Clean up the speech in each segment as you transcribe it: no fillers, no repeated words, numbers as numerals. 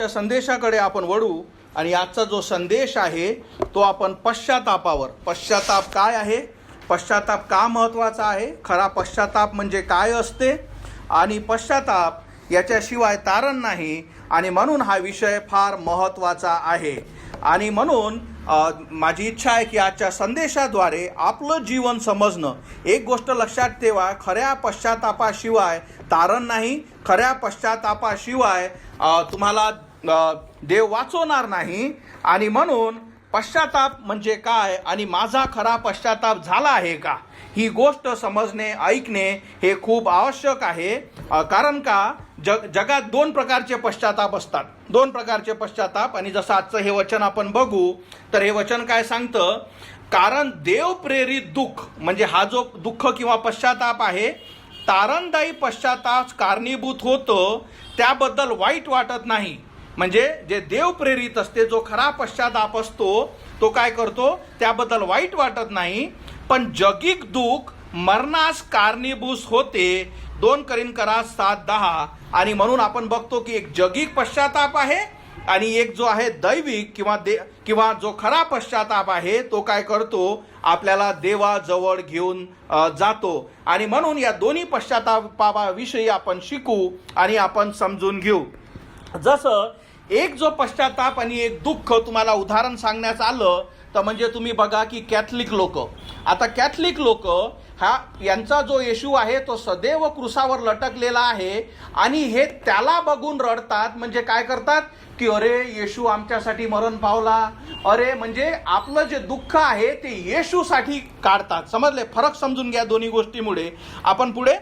त्या संदेशाकडे आपण वळू आणि आजचा जो संदेश आहे तो आपण पश्चातापावर. पश्चाताप काय आहे, पश्चाताप का महत्त्वाचा आहे, खरा पश्चाताप म्हणजे काय असते आणि पश्चाताप याच्याशिवाय तारण नाही. आणि म्हणून हा विषय फार महत्त्वाचा आहे. आणि म्हणून माझी इच्छा आहे की आजच्या संदेशाद्वारे आपलं जीवन समजणं. एक गोष्ट लक्षात ठेवा, खऱ्या पश्चातापाशिवाय तारण नाही. खऱ्या पश्चातापाशिवाय तुम्हाला देव वाचवणार नाही. आणि म्हणून पश्चाताप म्हणजे काय आणि माझा खरा पश्चाताप झाला आहे का, ही गोष्ट समजणे, ऐकणे हे खूप आवश्यक आहे. कारण का जगात दोन प्रकारचे पश्चाताप असतात, दोन प्रकारचे पश्चाताप. आणि जसं आजचं हे वचन आपण बघू तर हे वचन काय सांगतं, कारण देव प्रेरित दुःख म्हणजे हा जो दुःख किंवा पश्चाताप आहे, तारणदायी पश्चाताप कारणीभूत होतं, त्याबद्दल वाईट वाटत नाही. म्हणजे जे देव प्रेरित असते, जो खरा पश्चाताप असतो तो काय करतो, त्याबद्दल वाईट वाटत नाही. पण जगिक दुःख मरणास कारणीभूत होते. 2 कोरिन्थीयर 7:10. आणि म्हणून आपण बघतो की एक जगिक पश्चाताप आहे आणि एक जो आहे दैविक किंवा जो खरा पश्चाताप आहे तो काय करतो, आपल्याला देवाजवळ घेऊन जातो. आणि म्हणून या दोन्ही पश्चातापाविषयी आपण शिकू आणि आपण समजून घेऊ. जसं एक जो पश्चाताप आणि एक दुःख तुम्हाला उदाहरण सांगण्यात आलं तर म्हणजे तुम्ही बघा की कॅथलिक लोक, आता कॅथलिक लोक यांचा जो येशू आहे तो सदैव क्रुसावर लटकलेला आहे आणि हे त्याला बघून रडतात. म्हणजे काय करतात की अरे येशू आमच्यासाठी मरण पावला, अरे म्हणजे आपलं जे दुःख आहे ते येशूसाठी काढतात. समजले, फरक समजून घ्या दोन्ही गोष्टीमुळे. आपण पुढे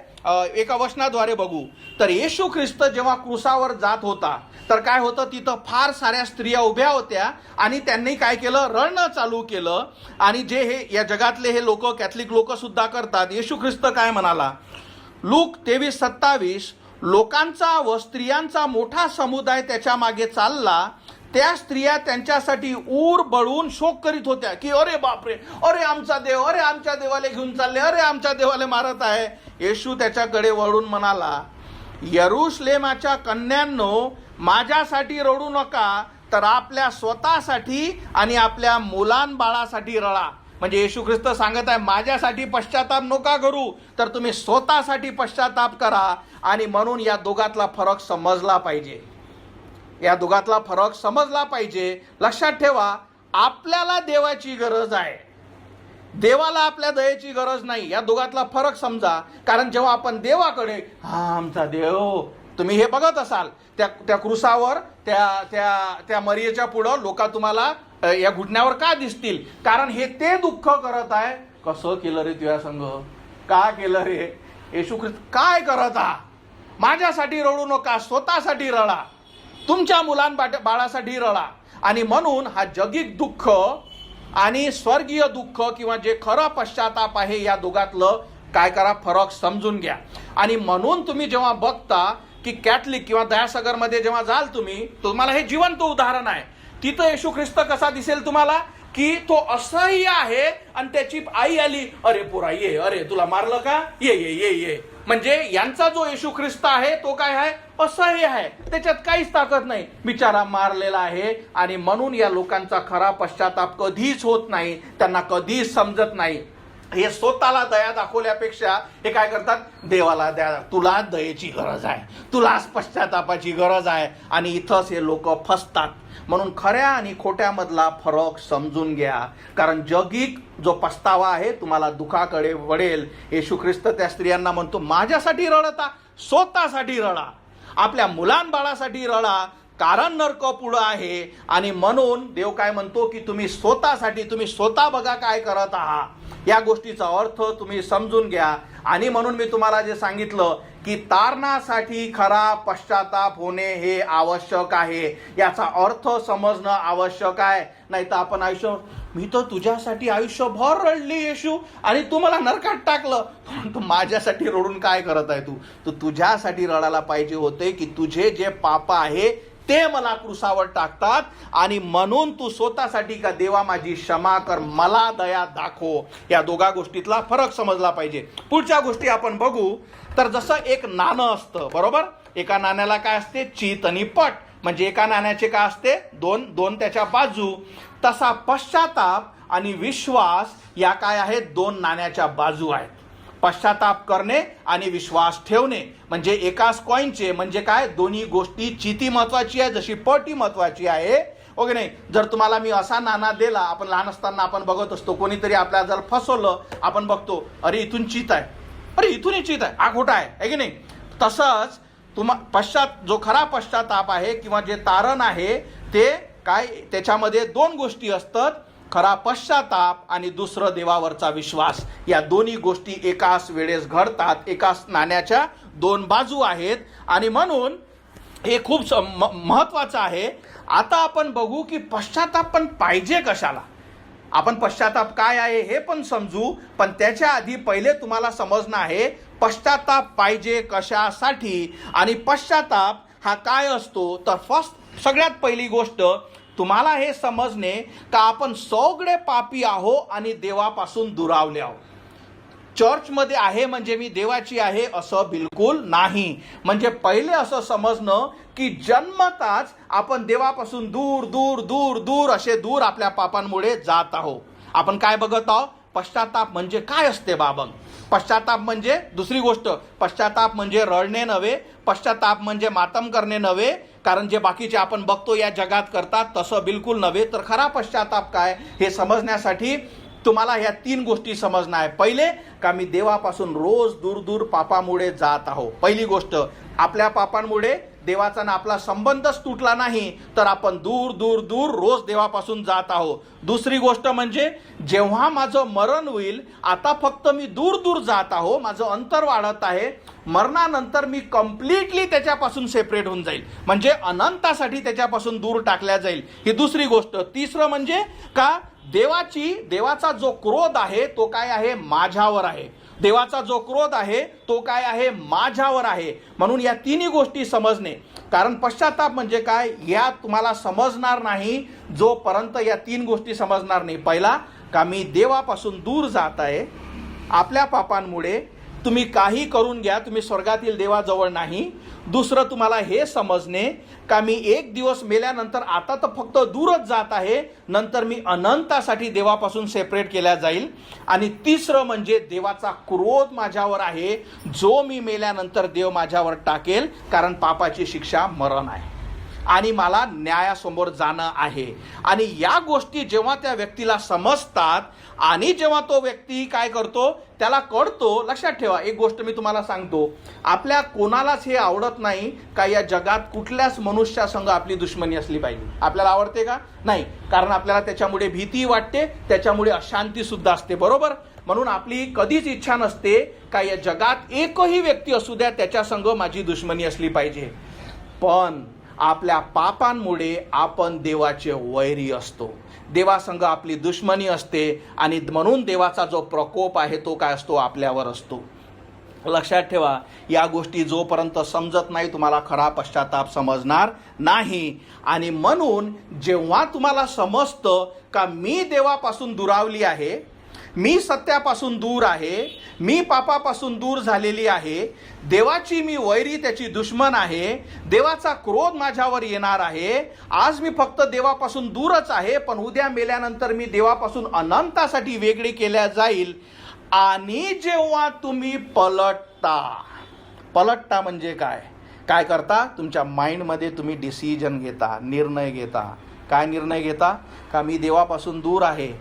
एका वचनाद्वारे बघू तर येशू ख्रिस्त जेव्हा क्रुसावर जात होता तर काय होतं, तिथं फार साऱ्या स्त्रिया उभ्या होत्या आणि त्यांनी काय केलं, रडणं चालू केलं. आणि जे हे या जगातले हे लोक, कॅथलिक लोक सुद्धा करतात. येशू ख्रिस्त काय म्हणाला, लूक 23:27, लोकांचा व स्त्रियांचा मोठा समुदाय त्याच्या मागे चालला. त्या स्त्रिया त्यांच्यासाठी ऊर बळून शोक करीत होत्या की अरे बापरे, अरे आमचा देव, अरे आमच्या देवाला घेऊन चालले, अरे आमच्या देवाला मारत आहे. येशू त्याच्याकडे वळून म्हणाला, यरूशलेमाच्या कन्यांनो, माझ्यासाठी रडू नका, तर आपल्या स्वतःसाठी आणि आपल्या मुलांबाळासाठी रडा. म्हणजे येशू ख्रिस्त सांगत आहे, माझ्यासाठी पश्चाताप नका करू, तर तुम्ही स्वतःसाठी पश्चाताप करा. आणि म्हणून या दोघातला फरक समजला पाहिजे, या दोघातला फरक समजला पाहिजे. लक्षात ठेवा, आपल्याला देवाची गरज आहे, देवाला आपल्या दयेची गरज नाही. या दोघातला फरक समजा. कारण जेव्हा आपण देवाकडे, हा आमचा देव, तुम्ही हे बघत असाल त्या क्रुसावर त्या मरियेच्या पुढं लोक तुम्हाला या घुटण्यावर का दिसतील, कारण हे ते दुःख करत आहे. कसं केलं रे तुझ्या संग, का केलं रे येशू ख्रिस्त, काय करत हा, माझ्यासाठी रडू नका, स्वतःसाठी रडा, तुमच्या बाळासाठी रडा. आणि म्हणून हा जगिक दुःख आणि स्वर्गीय दुःख किंवा जे खरं पश्चाताप आहे या दोघातलं काय करा, फरक समजून घ्या. आणि म्हणून तुम्ही जेव्हा बघता की कॅथलिक किंवा दयासागरमध्ये जेव्हा जाल तुम्हाला हे जिवंत उदाहरण आहे. तिथं येशू ख्रिस्त कसा दिसेल तुम्हाला, की तो असह्य आहे आणि त्याची आई आली, अरे पोरा ये, अरे तुला मारलं का, ये ये ये ये. म्हणजे यांचा जो येशू ख्रिस्त आहे तो काय आहे, असह्य आहे, त्याच्यात काहीच ताकद नाही, बिचारा मारलेला आहे. आणि म्हणून या लोकांचा खरा पश्चाताप कधीच होत नाही, त्यांना कधीच समजत नाही. हे स्वतःला दया दाखवल्यापेक्षा हे काय करतात, देवाला दया, तुला दयेची गरज आहे, तुलाच पश्चातापाची गरज आहे. आणि इथंच हे लोक फसतात. म्हणून खऱ्या आणि खोट्यामधला फरक समजून घ्या. कारण जगिक जो पस्तावा आहे तुम्हाला दुःखाकडे वळेल. येशू ख्रिस्त त्या स्त्रियांना म्हणतो, माझ्यासाठी रडता, स्वतःसाठी रडा, आपल्या मुलांबाळासाठी रडा, कारण नरक पुढं आहे. आणि म्हणून देव काय म्हणतो की तुम्ही स्वतःसाठी, तुम्ही स्वतः बघा काय करत आहात, या गोष्टीचा अर्थ तुम्ही समजून घ्या. आणि म्हणून मी तुम्हाला जे सांगितलं की तारणासाठी खरा पश्चाताप होणे हे आवश्यक आहे, याचा अर्थ समजणं आवश्यक आहे. नाही तर आपण मी तर तुझ्यासाठी आयुष्यभर रडली येशू आणि तू मला नरकात टाकलं, तू माझ्यासाठी रडून काय करत आहे, तू तुझ्यासाठी रडायला पाहिजे होते की तुझे जे पाप आहे ते मला क्रुसावर टाकतात. आणि म्हणून तू स्वतःसाठी का, देवा माझी क्षमा कर, मला दया दाखव. या दोघा गोष्टीतला फरक समजला पाहिजे. पुढच्या गोष्टी आपण बघू तर जसं एक नाणं असतं, बरोबर, एका नाण्याला काय असते, चित आणि पट. म्हणजे एका नाण्याचे काय असते, दोन त्याच्या बाजू. तसा पश्चाताप आणि विश्वास या काय आहेत, दोन नाण्याच्या बाजू आहेत. पश्चाताप करणे आणि विश्वास ठेवणे म्हणजे एकाच कॉईनचे, म्हणजे काय, दोन्ही गोष्टी चिती महत्वाची आहे जशी पटी महत्वाची आहे. ओके नाही. जर तुम्हाला मी असा नाणा दिला, आपण लहान असताना आपण बघत असतो, कोणीतरी आपल्याला जर फसवलं, आपण बघतो अरे इथून चित आहे, अरे इथूनही चित आहे, हा खोटा आहे की नाही. तसंच जो खरा पश्चाताप आहे किंवा जे तारण आहे ते काय, त्याच्यामध्ये दोन गोष्टी असतात, खरा पश्चाताप आणि दुसरं देवावरचा विश्वास. या दोन्ही गोष्टी एकाच वेळेस घडतात, एकाच नाण्याच्या दोन बाजू आहेत आणि म्हणून हे खूप महत्वाचं आहे. आता आपण बघू की पश्चाताप पण पाहिजे कशाला. आपण पश्चाताप काय आहे हे पण समजू, पण त्याच्या आधी पहिले तुम्हाला समजणं आहे पश्चाताप पाहिजे कशासाठी आणि पश्चाताप हा काय असतो. तर सगळ्यात पहिली गोष्ट तुम्हाला हे समजणे का आपण सगळे पापी आहो आणि देवापासून दुरावले आहो. चर्चमध्ये आहे म्हणजे मी देवाची आहे असं बिलकुल नाही. म्हणजे पहिले असं समजणं की जन्मताच आपण देवापासून दूर दूर दूर दूर असे दूर आपल्या पापांमुळे जात आहोत. आपण काय बघत आहोत, पश्चाताप म्हणजे काय असते बाबा. पश्चाताप म्हणजे दुसरी गोष्ट, पश्चाताप म्हणजे रडणे नव्हे, पश्चाताप म्हणजे मातम करणे नव्हे, कारण जे बाकीचे आपण बघतो या जगात करतात तसं बिलकुल नव्हे. तर खरा पश्चाताप काय हे समजण्यासाठी तुम्हाला ह्या तीन गोष्टी समजणं आहे. पहिले का मी देवापासून रोज दूर दूर पापामुळे जात आहो. पहिली गोष्ट, आपल्या पापांमुळे देवाचा ना आपला संबंधच तुटला नाही, तर आपण दूर दूर दूर रोज देवापासून जात आहो. दुसरी गोष्ट म्हणजे जेव्हा माझं मरण होईल, आता फक्त मी दूर दूर जात आहो, माझं अंतर वाढत आहे, मरणानंतर मी कम्प्लिटली त्याच्यापासून सेपरेट होऊन जाईल, म्हणजे अनंतासाठी त्याच्यापासून दूर टाकल्या जाईल, ही दुसरी गोष्ट. तिसरं म्हणजे का देवाचा जो क्रोध आहे तो काय आहे, माझ्यावर आहे. देवाचा जो क्रोध आहे तो काय आहे, माझ्यावर आहे. म्हणून या तिन्ही गोष्टी समजणे, कारण पश्चाताप म्हणजे काय या तुम्हाला समजणार नाही जोपर्यंत या तीन गोष्टी समजणार नाही. पहिला का मी देवापासून दूर जात आहे आपल्या पापांमुळे, तुम्ही काही करून घ्या तुम्ही स्वर्गातील देवाजवळ नाही. दुसरं तुम्हाला हे समजणे का मी एक दिवस मेल्यानंतर आता तर फक्त दूरच जात आहे, नंतर मी अनंतासाठी देवापासून सेपरेट केल्या जाईल. आणि तिसरं म्हणजे देवाचा क्रोध माझ्यावर आहे, जो मी मेल्यानंतर देव माझ्यावर टाकेल, कारण पापाची शिक्षा मरण आहे आणि मला न्यायासमोर जाणं आहे. आणि या गोष्टी जेव्हा त्या व्यक्तीला समजतात आणि जेव्हा तो व्यक्ती काय करतो त्याला कळतो. लक्षात ठेवा एक गोष्ट मी तुम्हाला सांगतो, आपल्या कोणालाच हे आवडत नाही का या जगात कुठल्याच मनुष्यासंग आपली दुश्मनी असली पाहिजे. आपल्याला आवडते का, नाही, कारण आपल्याला त्याच्यामुळे भीती वाटते, त्याच्यामुळे अशांती सुद्धा असते, बरोबर. म्हणून आपली कधीच इच्छा नसते का या जगात एकही व्यक्ती असू द्या त्याच्यासंग माझी दुश्मनी असली पाहिजे. पण आपल्या पापांमुळे आपण देवाचे वैरी असतो, देवासंग आपली दुश्मनी असते आणि म्हणून देवाचा जो प्रकोप आहे तो काय असतो, आपल्यावर असतो. लक्षात ठेवा या गोष्टी जोपर्यंत समजत नाही तुम्हाला खरा पश्चाताप समजणार नाही. आणि म्हणून जेव्हा तुम्हाला समजतं का मी देवापासून दुरावली आहे, मी सत्यापासून दूर आहे, मी पापापासून दूर झालेली आहे, देवाची मी वैरी त्याची दुश्मन आहे, देवाचा क्रोध माझ्यावर येणार आहे, आज मी फक्त देवापासून दूरच आहे पण उद्या मेल्यानंतर मी देवापासून अनंतासाठी वेगळी केल्या जाईल. आणि जेव्हा तुम्ही पलटता म्हणजे काय करता, तुमच्या माइंडमध्ये तुम्ही डिसिजन घेता, निर्णय घेता. काय निर्णय घेता का मी देवापासून दूर आहे,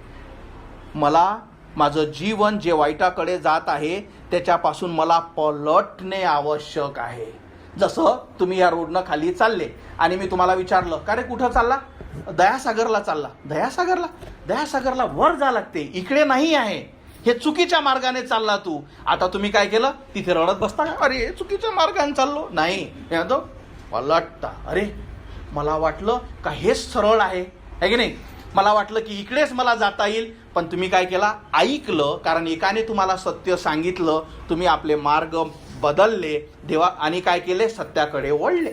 मला माझं जीवन जे वाईटाकडे जात आहे त्याच्यापासून मला पलटणे आवश्यक आहे. जसं तुम्ही या रोडनं खाली चालले आणि मी तुम्हाला विचारलं का रे कुठं चालला, दयासागरला चालला. दयासागरला वर जा लागते, इकडे नाही आहे, हे चुकीच्या मार्गाने चालला तू. आता तुम्ही काय केलं, तिथे रडत बसता का, अरे चुकीच्या मार्गाने चाललो, नाही पलटता. अरे मला वाटलं का हेच सरळ आहे की नाही, मला वाटलं की इकडेच मला जाता येईल, पण तुम्ही काय केला, ऐकलं, कारण एकाने तुम्हाला सत्य सांगितलं, तुम्ही आपले मार्ग बदलले देवा आणि काय केले, सत्याकडे वळले.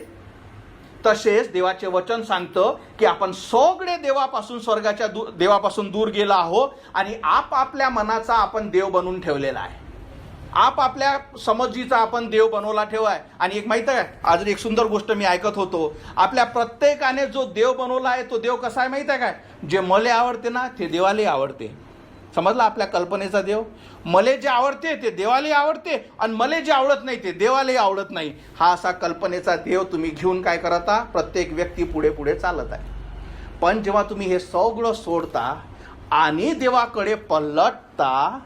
तसेच देवाचे वचन सांगतं की आपण सगळे देवापासून दूर गेलो आहोत आणि आपापल्या मनाचा आपण देव बनवून ठेवलेला आहे. आपापल्या समजीचा आपण देव बनवला ठेवाय. आणि एक माहिती आहे, आज एक सुंदर गोष्ट मी ऐकत होतो, आपल्या प्रत्येकाने जो देव बनवला आहे तो देव कसा आहे माहिती आहे काय? जे मले आवडते ना ते देवालाही आवडते. समजलं आपल्या कल्पनेचा देव? मले जे आवडते ते देवालाही आवडते आणि मले जे आवडत नाही ते देवालाही आवडत नाही. हा असा कल्पनेचा देव तुम्ही घेऊन काय करता? प्रत्येक व्यक्ती पुढे पुढे चालत आहे. पण जेव्हा तुम्ही हे सगळं सोडता आणि देवाकडे पलटता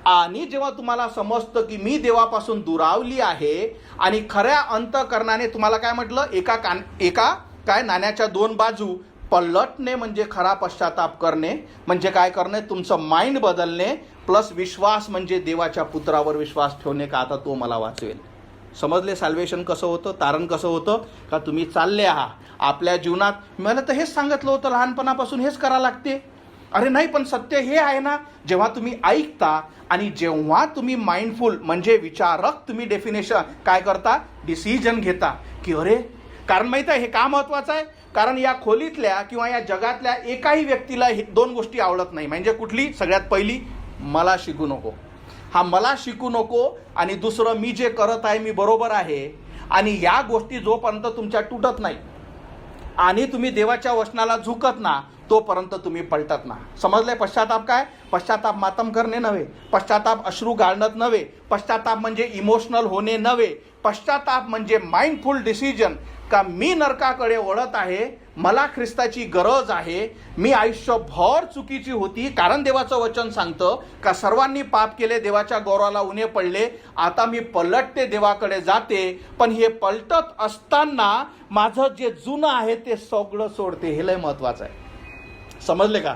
आणि जेव्हा तुम्हाला समजतं की मी देवापासून दुरावली आहे आणि खऱ्या अंतःकरणाने तुम्हाला काय म्हटलं, एका काय नाण्याच्या दोन बाजू, पलटणे म्हणजे खरा पश्चाताप करणे म्हणजे काय करणे, तुमचं माइंड बदलणे, प्लस विश्वास म्हणजे देवाच्या पुत्रावर विश्वास ठेवणे का आता तो मला वाचवेल. समजले सॅल्वेशन कसं होतं, तारण कसं होतं? का तुम्ही चालले आहात आपल्या जीवनात. मला तर हेच सांगितलं होतं लहानपणापासून, हेच करा लागते. अरे नाही, पण सत्य हे आहे ना, जेव्हा तुम्ही ऐकता आणि जेव्हा तुम्ही माइंडफुल म्हणजे विचारक तुम्ही डेफिनेशन काय करता, डिसिजन घेता की अरे, कारण माहिती आहे हे का महत्वाचं आहे? कारण या खोलीतल्या किंवा या जगातल्या एकाही व्यक्तीला हे दोन गोष्टी आवडत नाही. म्हणजे कुठली? सगळ्यात पहिली, मला शिकू नको. हा मला शिकू नको. आणि दुसरं, मी जे करत आहे मी बरोबर आहे. आणि या गोष्टी जोपर्यंत तुमच्या तुटत नाही आणि तुम्ही देवाच्या वचनाला झुकत ना तोपर्यंत तुम्ही पलटत ना. समजले? पश्चाताप काय? पश्चाताप मातम करणे नव्हे, पश्चाताप अश्रू गाळणं नव्हे, पश्चाताप म्हणजे इमोशनल होणे नव्हे, पश्चाताप म्हणजे माइंडफुल डिसिजन का मी नरकाकडे वळत आहे, मला ख्रिस्ताची गरज आहे, मी आयुष्यभर चुकीची होती. कारण देवाचं वचन सांगतं का सर्वांनी पाप केले, देवाच्या गौरवाला उणे पडले, आता मी पलटते, देवाकडे जाते. पण हे पलटत असताना माझं जे जुनं आहे ते सगळं सोडते. हे लय महत्वाचं आहे. समजले का?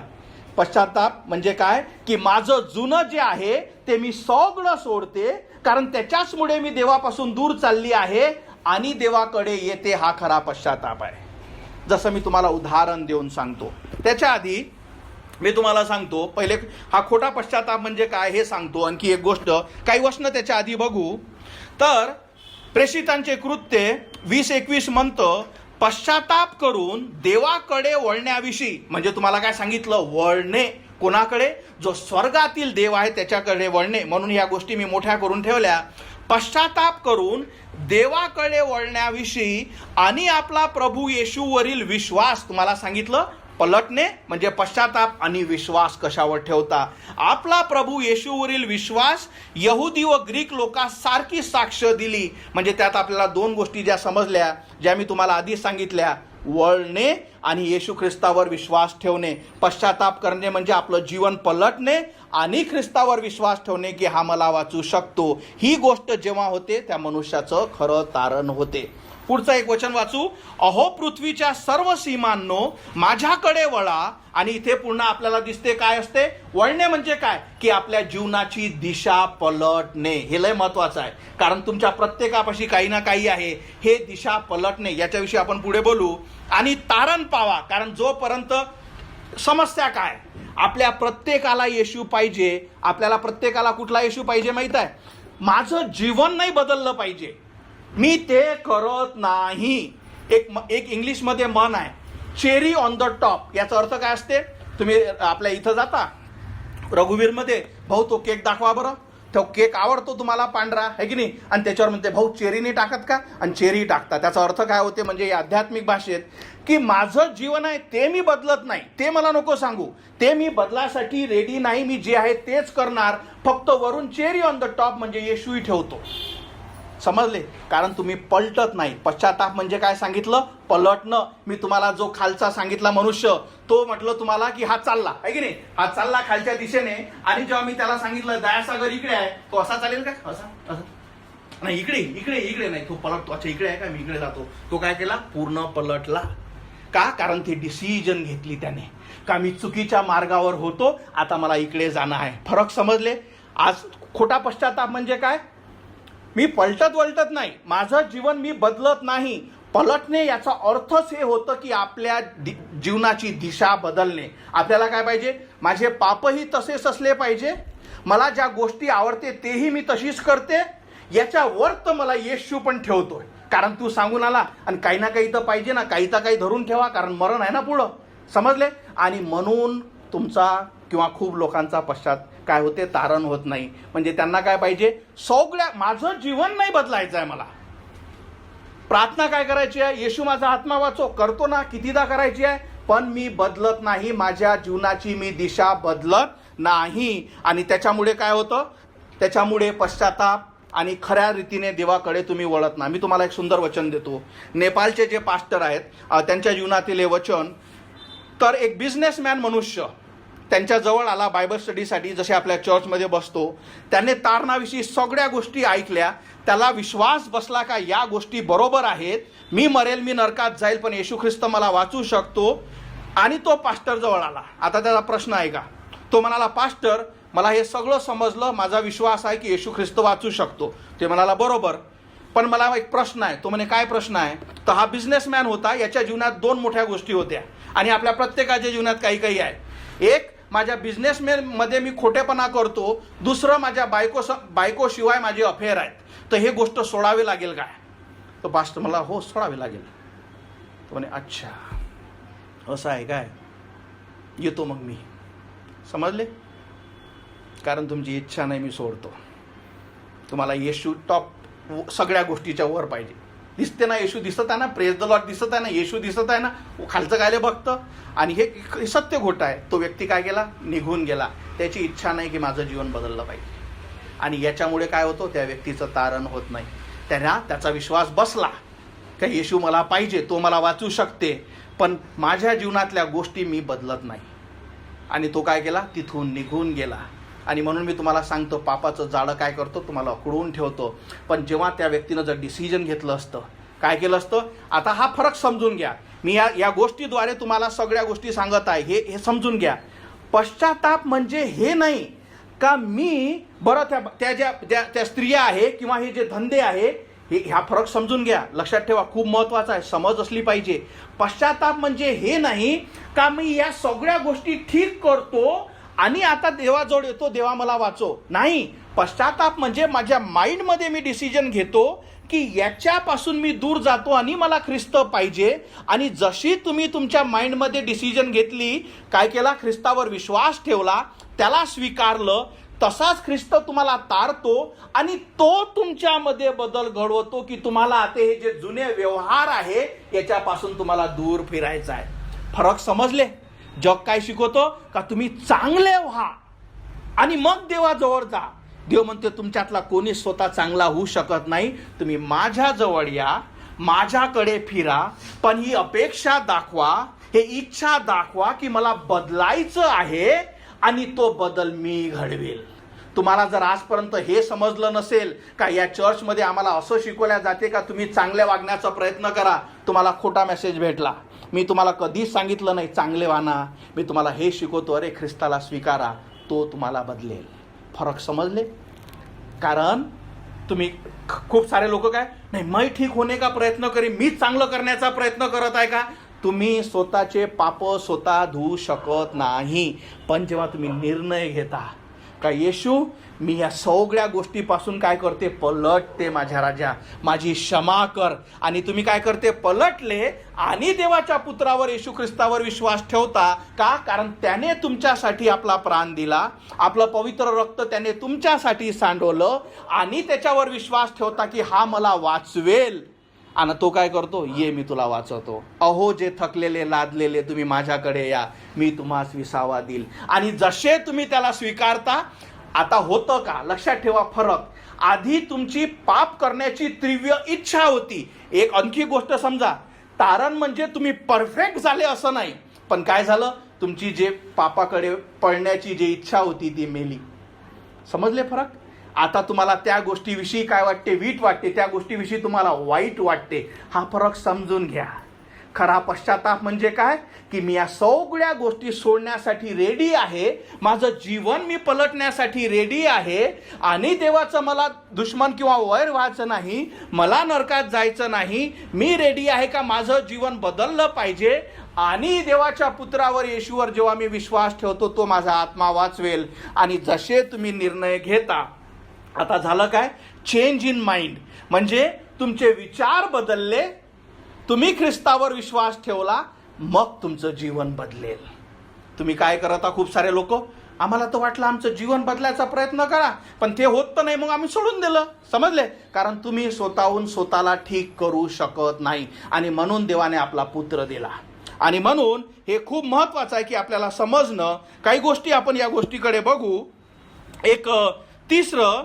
पश्चाताप म्हणजे काय की माझं जुनं जे आहे ते मी सगळं सोडते, कारण त्याच्याचमुळे मी देवापासून दूर चालली आहे आणि देवाकडे येते. हा खरा पश्चाताप आहे. जसं मी तुम्हाला उदाहरण देऊन सांगतो. त्याच्या आधी मी तुम्हाला सांगतो, पहिले हा खोटा पश्चाताप म्हणजे काय हे सांगतो. आणखी एक गोष्ट, काही वचनं त्याच्या आधी बघू. तर प्रेषितांचे कृत्य 20:21 म्हणतं, पश्चाताप करून देवाकडे वळण्याविषयी. म्हणजे तुम्हाला काय सांगितलं? वळणे. कोणाकडे? जो स्वर्गातील देव आहे त्याच्याकडे वळणे. म्हणून या गोष्टी मी मोठ्या करून ठेवल्या. पश्चाताप करून देवाकडे वळण्याविषयी आणि आपला प्रभू येशूवरील विश्वास. तुम्हाला सांगितलं पलटणे म्हणजे पश्चाताप आणि विश्वास कशावर ठेवता? आपला प्रभू येशूवरील विश्वास यहुदी व ग्रीक लोकांस सारखी साक्ष दिली. म्हणजे त्यात आपल्याला दोन गोष्टी ज्या समजल्या, ज्या मी तुम्हाला आधी सांगितल्या, वळणे आणि येशू ख्रिस्तावर विश्वास ठेवणे. पश्चाताप करणे म्हणजे आपलं जीवन पलटणे आणि ख्रिस्तावर विश्वास ठेवणे की हा मला वाचू शकतो. ही गोष्ट जेव्हा होते त्या मनुष्याचं खरं तारण होते. पुढचं एक वचन वाचू. अहो पृथ्वीच्या सर्व सीमांनो माझ्याकडे वळा. आणि इथे पुन्हा आपल्याला दिसते काय असते? वळणे म्हणजे काय की आपल्या जीवनाची दिशा पलटणे. हे लय महत्वाचं आहे, कारण तुमच्या प्रत्येकापाशी काही ना काही आहे. हे दिशा पलटणे याच्याविषयी आपण पुढे बोलू. आणि तारण पावा, कारण जोपर्यंत समस्या काय, आपल्या प्रत्येकाला येशू पाहिजे. आपल्याला प्रत्येकाला कुठला येशू पाहिजे माहित आहे? माझं जीवन नाही बदललं पाहिजे, मी ते करत नाही. एक इंग्लिशमध्ये म्हण आहे, चेरी ऑन द टॉप. याचा अर्थ काय असते? तुम्ही आपल्या इथं जाता रघुवीरमध्ये, भाऊ तो केक दाखवा बरं. तो केक आवडतो तुम्हाला पांढरा, आहे की नाही? आणि त्याच्यावर म्हणते भाऊ चेरी नाही टाकत का? आणि चेरी टाकता. त्याचा अर्थ काय होते म्हणजे या आध्यात्मिक भाषेत की माझं जीवन आहे ते मी बदलत नाही. ते मला नको सांगू, ते मी बदलासाठी रेडी नाही. मी जे आहे तेच करणार. फक्त वरून चेरी ऑन द टॉप म्हणजे येशूही ठेवतो. समजले? कारण तुम्ही पलटत नाही. पश्चाताप म्हणजे काय सांगितलं? पलटणं. मी तुम्हाला जो खालचा सांगितला मनुष्य, तो म्हटलं तुम्हाला की हा चालला, आहे की नाही? हा चालला खालच्या दिशेने. आणि जेव्हा मी त्याला सांगितलं दयासागर इकडे आहे, तो असा चालेल का? असा नाही, इकडे इकडे इकडे नाही, तो पलटतो. अच्छा इकडे आहे का? मी इकडे जातो. तो काय केला? पूर्ण पलटला. का? कारण ती डिसिजन घेतली त्याने का मी चुकीच्या मार्गावर होतो, आता मला इकडे जाणं आहे. फरक समजले? आज खोटा पश्चाताप म्हणजे काय? मी पलटत वलटत नाही, माझं जीवन मी बदलत नाही. पलटणे याचा अर्थच हे होतं की आपल्या जीवनाची दिशा बदलणे. आपल्याला काय पाहिजे? माझे पापही तसेच असले पाहिजे, मला ज्या गोष्टी आवडते तेही मी तशीच करते, याच्यावर तर मला येशू पण ठेवतोय. कारण तू सांगून आला आणि काही ना काही तर पाहिजे ना, काही तर काही धरून ठेवा, कारण मरण आहे ना पुढं. समजले? आणि म्हणून तुमचा किंवा खूप लोकांचा काय होते, तारण होत नाही. म्हणजे त्यांना काय पाहिजे, माझं जीवन नाही बदलायचं आहे. मला प्रार्थना काय करायची आहे, येशू माझा आत्मा वाचव, करतो ना, कितीदा करायची आहे, पण मी बदलत नाही, माझ्या जीवनाची मी दिशा बदलत नाही. आणि त्याच्यामुळे काय होतं, त्याच्यामुळे पश्चाताप आणि खऱ्या रीतीने देवाकडे तुम्ही वळत ना. मी तुम्हाला एक सुंदर वचन देतो. नेपाळचे जे पास्टर आहेत त्यांच्या जीवनातील हे वचन. तर एक बिझनेसमॅन मनुष्य त्यांच्या जवळ आला बायबल स्टडीसाठी, जसे आपल्या चर्चमध्ये बसतो. त्याने तारणाविषयी सगळ्या गोष्टी ऐकल्या. त्याला विश्वास बसला का या गोष्टी बरोबर आहेत, मी मरेल, मी नरकात जाईल, पण येशू ख्रिस्त मला वाचू शकतो. आणि तो पास्टर जवळ आला. आता त्याचा प्रश्न आहे का, तो म्हणाला, पास्टर मला हे सगळं समजलं, माझा विश्वास आहे की येशू ख्रिस्त वाचू शकतो. ते म्हणाला बरोबर, पण मला एक प्रश्न आहे. तो म्हणे काय प्रश्न आहे. तर हा बिझनेसमॅन होता, याच्या जीवनात 2 मोठ्या गोष्टी होत्या आणि आपल्या प्रत्येकाच्या जीवनात काही काही आहे. एक, माझ्या बिझनेसमॅन मध्ये मी खोटेपणा करतो. दुसरं, माझ्या बायकोशिवाय माझे अफेअर आहेत. तर हे गोष्ट सोडावी लागेल काय. तो पास्टर मला हो सोडावी लागेल. तो म्हणे अच्छा असं आहे काय, येतो मग मी. समजले, कारण तुमची इच्छा नाही, मी सोडतो. तुम्हाला येशू टॉप सगळ्या गोष्टीच्या वर पाहिजे. दिसते ना येशू, दिसत आहे ना, प्रेज द लॉर्ड दिसत आहे ना, येशू दिसत आहे ना, खालचं गायले बघतं. आणि हे सत्य खोटं आहे. तो व्यक्ती काय केला, निघून गेला. त्याची इच्छा नाही की माझं जीवन बदललं पाहिजे. आणि याच्यामुळे काय होतं, त्या व्यक्तीचं तारण होत नाही. त्याचा विश्वास बसला का येशू मला पाहिजे, तो मला वाचू शकते, पण माझ्या जीवनातल्या गोष्टी मी बदलत नाही. आणि तो काय केला, तिथून निघून गेला. आणि म्हणून मी तुम्हाला सांगतो, पापाचं जाळं काय करतो, तुम्हाला उकळून ठेवतो. पण जेव्हा त्या व्यक्तीनं जर डिसिजन घेतलं असतं, काय केलं असतं, आता हा फरक समजून घ्या. मी या गोष्टीद्वारे तुम्हाला सगळ्या गोष्टी सांगत आहे, हे समजून घ्या. पश्चाताप म्हणजे हे नाही का मी बरं त्या स्त्रिया आहे किंवा हे जे धंदे आहे, ह्या फरक समजून घ्या. लक्षात ठेवा, खूप महत्वाचा आहे, समज असली पाहिजे. पश्चाताप म्हणजे हे नाही का मी या सगळ्या गोष्टी ठीक करतो आणि आता देवाजवळ येतो, देवा मला वाचव. नाही, पश्चाताप म्हणजे माझ्या माइंडमध्ये मी डिसिजन घेतो की याच्यापासून मी दूर जातो आणि मला ख्रिस्त पाहिजे. आणि जशी तुम्ही तुमच्या माइंडमध्ये डिसिजन घेतली, काय केला, ख्रिस्तावर विश्वास ठेवला, त्याला स्वीकारलं, तसाच ख्रिस्त तुम्हाला तारतो आणि तो तुमच्यामध्ये बदल घडवतो की तुम्हाला आता हे जे जुने व्यवहार आहे याच्यापासून तुम्हाला दूर फिरायचं आहे. फरक समजले. जग काय शिकवतो का तुम्ही चांगले व्हा आणि मग देवाजवळ जा. देव म्हणते तुमच्यातला कोणी स्वतः चांगला होऊ शकत नाही. तुम्ही माझ्या जवळ या, माझ्याकडे फिरा, पण ही अपेक्षा दाखवा, हे इच्छा दाखवा की मला बदलायचं आहे आणि तो बदल मी घडवेल. तुम्हाला जर आजपर्यंत हे समजलं नसेल का या चर्चमध्ये आम्हाला असं शिकवल्या जाते का तुम्ही चांगले वागण्याचा प्रयत्न करा, तुम्हाला खोटा मेसेज भेटला. मी तुम्हाला कधीच सांगितलं नाही चांगले वाना. मी तुम्हाला हे शिकवतो, अरे ख्रिस्ताला स्वीकारा, तो तुम्हाला बदलेल. फरक समजले. कारण तुम्ही खूप सारे लोक काय नाही, मैं ठीक होणे का प्रयत्न करी, मी चांगलं करण्याचा प्रयत्न करत आहे का. तुम्ही स्वतःचे पाप स्वतः धुवू शकत नाही. पण जेव्हा तुम्ही निर्णय घेता का येशू मी या सगळ्या गोष्टीपासून काय करते, पलटते, माझ्या राजा माझी क्षमा कर. आणि तुम्ही काय करते, पलटले आणि देवाच्या पुत्रावर येशू ख्रिस्तावर विश्वास ठेवता का, कारण त्याने तुमच्यासाठी आपला प्राण दिला, आपलं पवित्र रक्त त्याने तुमच्यासाठी सांडवलं आणि त्याच्यावर विश्वास ठेवता की हा मला वाचवेल. आणि तो काय करतो, ये मी तुला वाचवतो. अहो जे थकलेले लादलेले तुम्ही माझ्याकडे या, मी तुम्हास विसावा देईल. आणि जसे तुम्ही त्याला स्वीकारता, आता होतं का, लक्षात ठेवा फरक. आधी तुमची पाप करण्याची तीव्र इच्छा होती. एक आणखी गोष्ट समजा, तारण म्हणजे तुम्ही परफेक्ट झाले असं नाही, पण काय झालं, तुमची जे पापाकडे पळण्याची जी इच्छा होती ती मेली. समजले फरक. आता तुम्हाला त्या गोष्टीविषयी काय वाटते, वीट वाटते, त्या गोष्टीविषयी तुम्हाला वाईट वाटते. हा फरक समजून घ्या. खरा पश्चाताप म्हणजे काय की मी या सगळ्या गोष्टी सोडण्यासाठी रेडी आहे, माझं जीवन मी पलटण्यासाठी रेडी आहे आणि देवाचं मला दुश्मन किंवा वैर व्हायचं नाही, मला नरकात जायचं नाही. मी रेडी आहे का माझं जीवन बदललं पाहिजे आणि देवाच्या पुत्रावर येशूवर जेव्हा मी विश्वास ठेवतो तो माझा आत्मा वाचवेल. आणि जसे तुम्ही निर्णय घेता, आता झालं काय, चेंज इन माइंड म्हणजे तुमचे विचार बदलले, तुम्ही ख्रिस्तावर विश्वास ठेवला, मग तुमचं जीवन बदलेल. तुम्ही काय करता, खूप सारे लोक आम्हाला तर वाटलं आमचं जीवन बदलायचा प्रयत्न करा, पण ते होत तर नाही, मग आम्ही सोडून दिलं. समजले? कारण तुम्ही स्वतःहून स्वतःला ठीक करू शकत नाही, आणि म्हणून देवाने आपला पुत्र दिला. आणि म्हणून हे खूप महत्वाचं आहे की आपल्याला समजणं. काही गोष्टी आपण या गोष्टीकडे बघू. एक तिसरं,